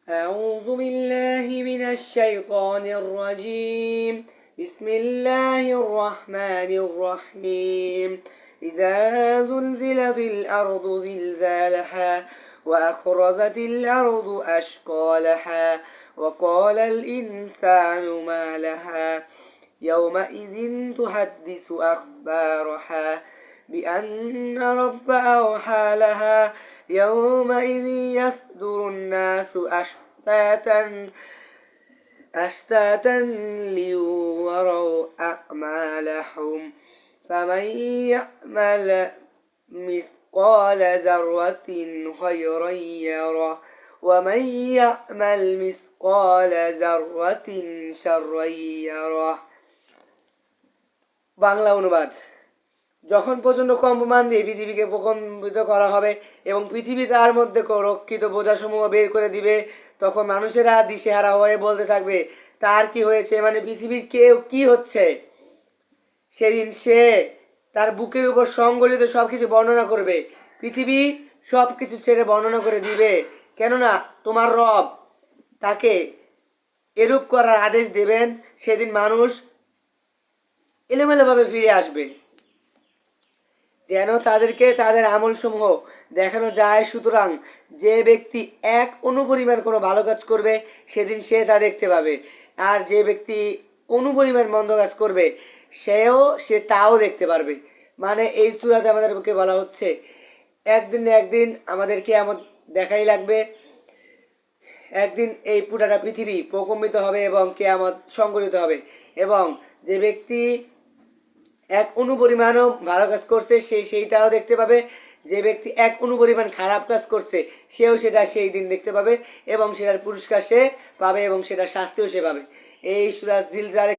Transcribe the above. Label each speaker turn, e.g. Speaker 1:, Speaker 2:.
Speaker 1: أعوذ بالله من الشيطان الرجيم. بسم الله الرحمن الرحيم. إذا زلزلت الأرض زلزالها وأخرجت الأرض أثقالها وقال الإنسان ما لها يومئذ تحدث أخبارها بأن رب أوحى لها يومئذ يصدر الناس أشتاتا ليروا أعمالهم فمن يعمل مثقال ذرة خيرا يره ومن يعمل مثقال ذرة شرا يره। বাংলা অনুবাদ। যখন প্রচণ্ড কম্পমান দিয়ে পৃথিবীকে প্রকম্পিত করা হবে এবং পৃথিবী তার মধ্যে রক্ষিত বোঝাসমূহ বের করে দিবে, তখন মানুষেরা দিশেহারা হয়ে বলতে থাকবে, তার কি হয়েছে, মানে পৃথিবীর কেউ কি হচ্ছে। সেদিন সে তার বুকের উপর সংগঠিত সবকিছু বর্ণনা করবে। পৃথিবী সবকিছু ছেড়ে বর্ণনা করে দিবে, কেননা তোমার রব তাকে এরূপ করার আদেশ দেবেন। সেদিন মানুষ এলোমেলোভাবে ফিরে আসবে যেন তাদেরকে তাদের আমলসমূহ দেখানো যায়। সুতরাং যে ব্যক্তি এক অনুপরিমাণ কোনো ভালো কাজ করবে সেদিন সে তা দেখতে পাবে, আর যে ব্যক্তি অনুপরিমাণ মন্দ কাজ করবে সে তাও দেখতে পারবে। মানে এই সূরাতে আমাদেরকে বলা হচ্ছে একদিন না একদিন আমাদের কিয়ামত দেখাই লাগবে। একদিন এই পুরাটা পৃথিবী প্রকম্পিত হবে এবং কিয়ামত সংঘটিত হবে, এবং যে ব্যক্তি এক অনুপরিমাণও ভালো কাজ করছে সেইটাও দেখতে পাবে। যে ব্যক্তি এক অনুপরিমাণ খারাপ কাজ করছে সেও সেটা সেই দিন দেখতে পাবে এবং সেটার পুরস্কার সে পাবে এবং সেটার শাস্তিও সে পাবে। এই সূরা জিলজালে